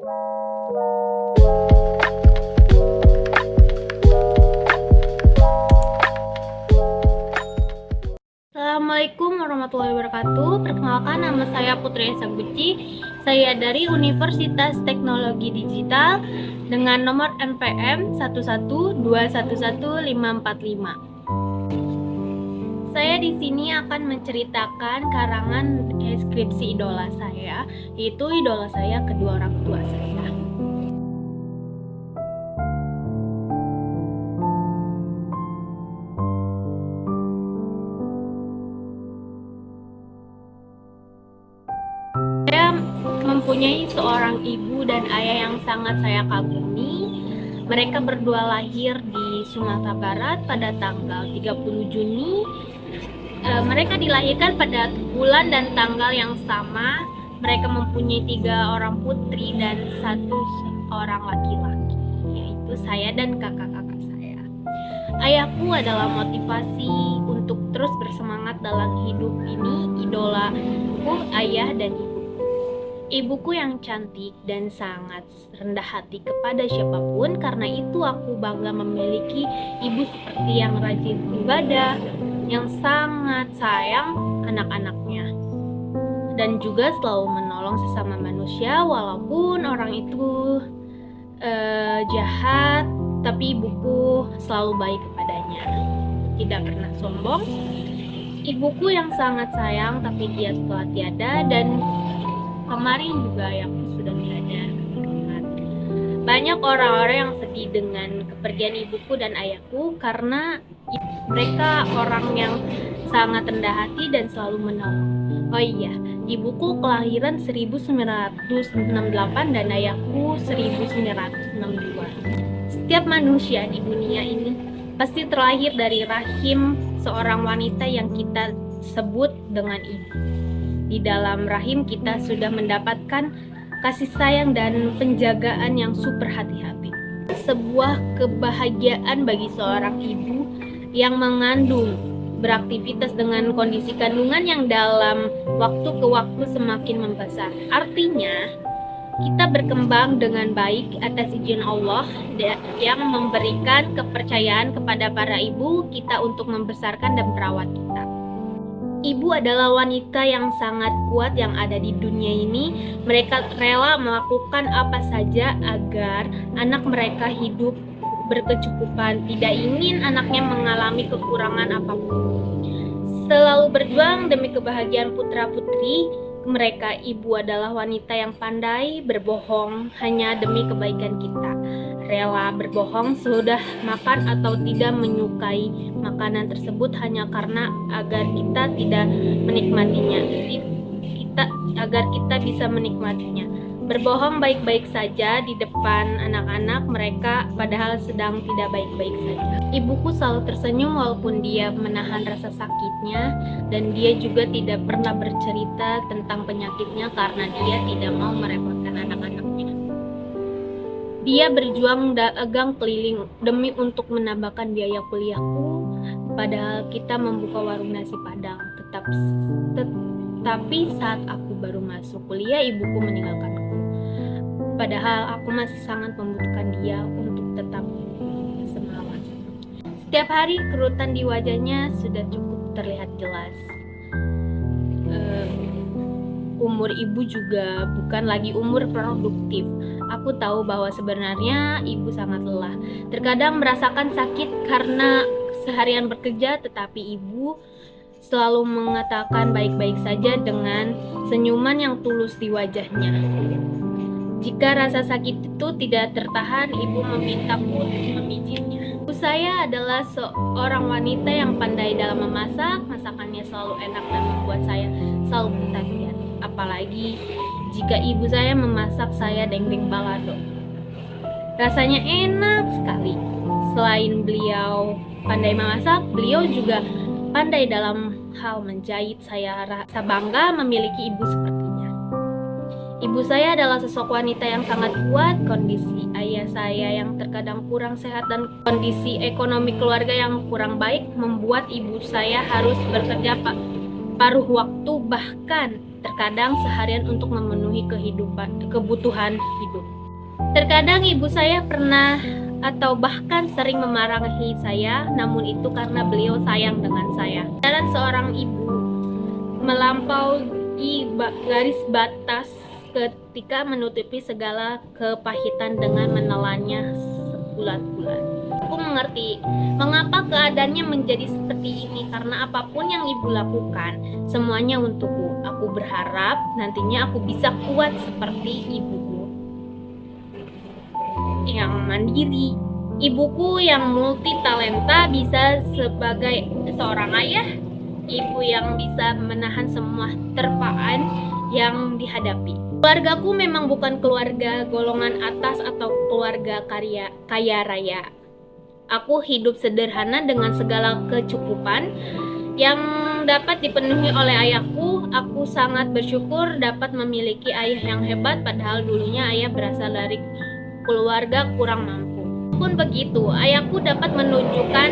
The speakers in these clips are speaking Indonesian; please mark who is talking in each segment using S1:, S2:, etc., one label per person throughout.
S1: Assalamualaikum warahmatullahi wabarakatuh. Perkenalkan, nama saya Putri Esa Guci. Saya dari Universitas Teknologi Digital dengan nomor NPM 112111545. Saya di sini akan menceritakan karangan skripsi idola saya, yaitu idola saya kedua orang tua saya. Saya mempunyai seorang ibu dan ayah yang sangat saya kagumi. Mereka berdua lahir di Sumatera Barat pada tanggal 30 Juni. Mereka dilahirkan pada bulan dan tanggal yang sama. Mereka mempunyai 3 orang putri dan 1 orang laki-laki, yaitu saya dan kakak-kakak saya. Ayahku adalah motivasi untuk terus bersemangat dalam hidup ini, idolaku, ayah dan ibu. Ibuku yang cantik dan sangat rendah hati kepada siapapun. Karena itu aku bangga memiliki ibu seperti yang rajin ibadah, yang sangat sayang anak-anaknya, dan juga selalu menolong sesama manusia walaupun orang itu jahat, tapi ibuku selalu baik kepadanya, tidak pernah sombong. Ibuku yang sangat sayang, tapi dia telah tiada, dan kemarin juga ayahku sudah tiada. Banyak orang-orang yang sedih dengan kepergian ibuku dan ayahku karena mereka orang yang sangat rendah hati dan selalu menolong. Oh iya, ibuku kelahiran 1968 dan ayahku 1962. Setiap manusia di dunia ini pasti terlahir dari rahim seorang wanita yang kita sebut dengan ibu. Di dalam rahim kita sudah mendapatkan kasih sayang dan penjagaan yang super hati-hati. Sebuah kebahagiaan bagi seorang ibu yang mengandung, beraktivitas dengan kondisi kandungan yang dalam waktu ke waktu semakin membesar. Artinya, kita berkembang dengan baik atas izin Allah yang memberikan kepercayaan kepada para ibu kita untuk membesarkan dan merawat kita. Ibu adalah wanita yang sangat kuat yang ada di dunia ini. Mereka rela melakukan apa saja agar anak mereka hidup berkecukupan, tidak ingin anaknya mengalami kekurangan apapun. Selalu berjuang demi kebahagiaan putra-putri mereka. Ibu adalah wanita yang pandai berbohong hanya demi kebaikan kita. Rela berbohong sudah makan atau tidak menyukai makanan tersebut hanya karena agar kita tidak menikmatinya, agar kita bisa menikmatinya. Berbohong baik-baik saja di depan anak-anak mereka padahal sedang tidak baik-baik saja. Ibuku selalu tersenyum walaupun dia menahan rasa sakitnya, dan dia juga tidak pernah bercerita tentang penyakitnya karena dia tidak mau merepotkan anak-anaknya. Dia berjuang dagang keliling demi untuk menambahkan biaya kuliahku, padahal kita membuka warung nasi Padang. Tapi saat aku baru masuk kuliah, ibuku meninggalkanku. Padahal aku masih sangat membutuhkan dia untuk tetap semangat. Setiap hari kerutan di wajahnya sudah cukup terlihat jelas. Umur ibu juga bukan lagi umur produktif. Aku tahu bahwa sebenarnya ibu sangat lelah. Terkadang merasakan sakit karena seharian bekerja, tetapi ibu selalu mengatakan baik-baik saja dengan senyuman yang tulus di wajahnya. Jika rasa sakit itu tidak tertahan, ibu memintaku untuk memijitnya. Ibu saya adalah seorang wanita yang pandai dalam memasak. Masakannya selalu enak dan membuat saya selalu ketagihan. Apalagi jika ibu saya memasak saya dendeng balado. Rasanya enak sekali. Selain beliau pandai memasak, beliau juga pandai dalam hal menjahit. Saya rasa bangga memiliki ibu sepertinya. Ibu saya adalah sosok wanita yang sangat kuat. Kondisi ayah saya yang terkadang kurang sehat dan kondisi ekonomi keluarga yang kurang baik membuat ibu saya harus bekerja separuh waktu, bahkan terkadang seharian untuk memenuhi kebutuhan hidup. Terkadang ibu saya pernah atau bahkan sering memarahi saya, namun itu karena beliau sayang dengan saya. Dan seorang ibu melampaui garis batas ketika menutupi segala kepahitan dengan menelannya sebulan-bulan. Aku mengerti mengapa keadaannya menjadi seperti ini, karena apapun yang ibu lakukan, semuanya untukku. Aku berharap nantinya aku bisa kuat seperti ibuku yang mandiri, ibuku yang multi talenta, bisa sebagai seorang ayah, ibu yang bisa menahan semua terpaan yang dihadapi. Keluargaku memang bukan keluarga golongan atas atau keluarga kaya raya. Aku hidup sederhana dengan segala kecukupan yang dapat dipenuhi oleh ayahku. Aku sangat bersyukur dapat memiliki ayah yang hebat, padahal dulunya ayah berasal dari keluarga kurang mampu. Pun begitu, ayahku dapat menunjukkan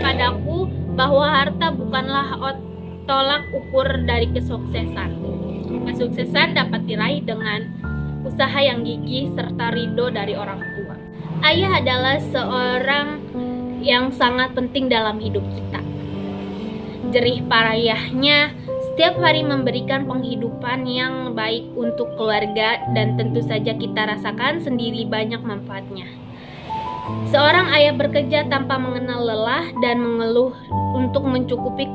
S1: padaku bahwa harta bukanlah tolak ukur dari kesuksesan. Kesuksesan dapat diraih dengan usaha yang gigih serta ridho dari orang tua. Ayah adalah seorang yang sangat penting dalam hidup kita. Jerih payahnya setiap hari memberikan penghidupan yang baik untuk keluarga, dan tentu saja kita rasakan sendiri banyak manfaatnya. Seorang ayah bekerja tanpa mengenal lelah dan mengeluh untuk mencukupi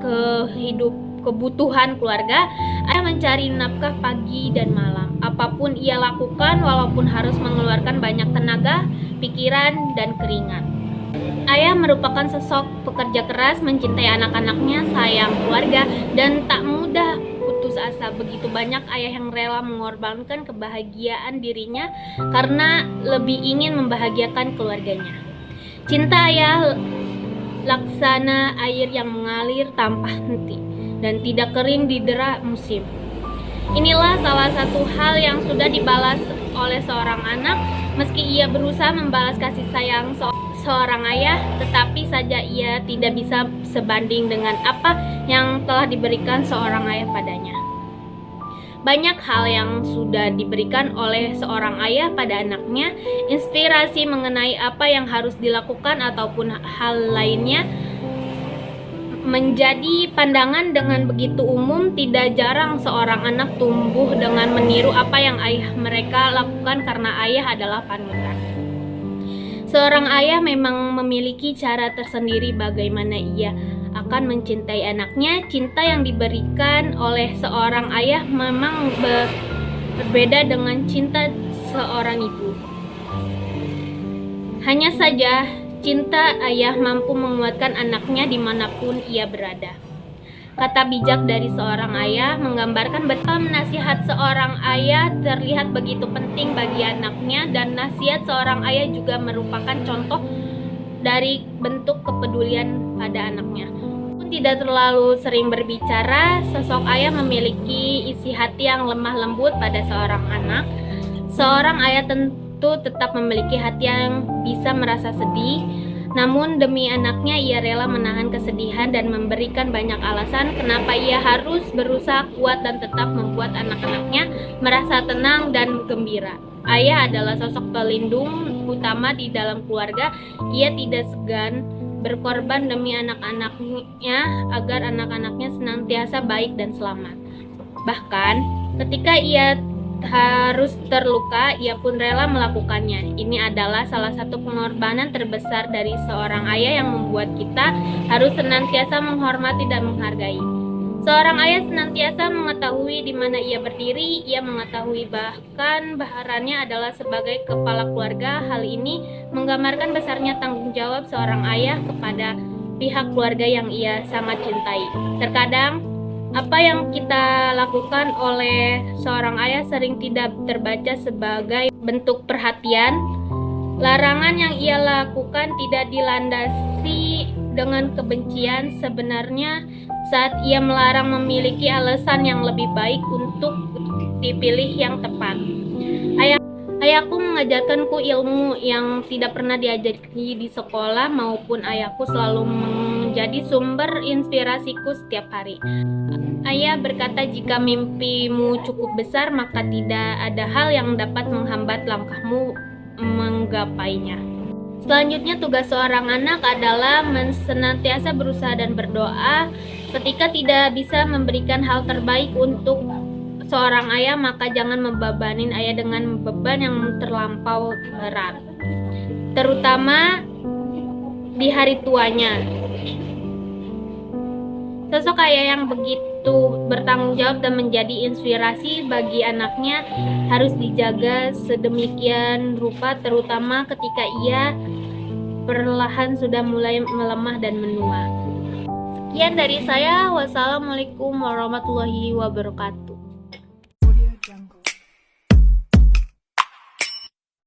S1: kebutuhan keluarga. Ayah mencari nafkah pagi dan malam. Apapun ia lakukan, walaupun harus mengeluarkan banyak tenaga, pikiran, dan keringat. Ayah merupakan sosok pekerja keras, mencintai anak-anaknya, sayang keluarga, dan tak mudah putus asa. Begitu banyak ayah yang rela mengorbankan kebahagiaan dirinya karena lebih ingin membahagiakan keluarganya. Cinta ayah laksana air yang mengalir tanpa henti dan tidak kering didera musim. Inilah salah satu hal yang sudah dibalas oleh seorang anak. Meski ia berusaha membalas kasih sayang seorang ayah, tetapi saja ia tidak bisa sebanding dengan apa yang telah diberikan seorang ayah padanya. Banyak hal yang sudah diberikan oleh seorang ayah pada anaknya, inspirasi mengenai apa yang harus dilakukan ataupun hal lainnya menjadi pandangan dengan begitu umum. Tidak jarang seorang anak tumbuh dengan meniru apa yang ayah mereka lakukan karena ayah adalah panutan. Seorang ayah memang memiliki cara tersendiri bagaimana ia akan mencintai anaknya. Cinta yang diberikan oleh seorang ayah memang berbeda dengan cinta seorang ibu. Hanya saja cinta ayah mampu menguatkan anaknya dimanapun ia berada. Kata bijak dari seorang ayah menggambarkan betapa nasihat seorang ayah terlihat begitu penting bagi anaknya, dan nasihat seorang ayah juga merupakan contoh dari bentuk kepedulian pada anaknya. Walaupun tidak terlalu sering berbicara, sosok ayah memiliki isi hati yang lemah lembut pada seorang anak. Seorang ayah tentu tetap memiliki hati yang bisa merasa sedih. Namun demi anaknya ia rela menahan kesedihan dan memberikan banyak alasan kenapa ia harus berusaha kuat dan tetap membuat anak-anaknya merasa tenang dan gembira. Ayah adalah sosok pelindung utama di dalam keluarga. Ia tidak segan berkorban demi anak-anaknya agar anak-anaknya senantiasa baik dan selamat. Bahkan ketika ia harus terluka, ia pun rela melakukannya. Ini adalah salah satu pengorbanan terbesar dari seorang ayah yang membuat kita harus senantiasa menghormati dan menghargai. Seorang ayah senantiasa mengetahui di mana ia berdiri. Ia mengetahui bahkan baharannya adalah sebagai kepala keluarga. Hal ini menggambarkan besarnya tanggung jawab seorang ayah kepada pihak keluarga yang ia sangat cintai. Terkadang apa yang kita lakukan oleh seorang ayah sering tidak terbaca sebagai bentuk perhatian. Larangan yang ia lakukan tidak dilandasi dengan kebencian. Sebenarnya saat ia melarang memiliki alasan yang lebih baik untuk dipilih yang tepat. Ayahku mengajarkanku ilmu yang tidak pernah diajari di sekolah, maupun ayahku selalu menjadi sumber inspirasiku setiap hari. Ayah berkata, jika mimpimu cukup besar, maka tidak ada hal yang dapat menghambat langkahmu menggapainya. Selanjutnya, tugas seorang anak adalah senantiasa berusaha dan berdoa. Ketika tidak bisa memberikan hal terbaik untuk seorang ayah, maka jangan membebanin ayah dengan beban yang terlampau berat, terutama di hari tuanya. Sosok ayah yang begitu bertanggung jawab dan menjadi inspirasi bagi anaknya harus dijaga sedemikian rupa, terutama ketika ia perlahan sudah mulai melemah dan menua. Sekian dari saya. Wassalamualaikum warahmatullahi wabarakatuh.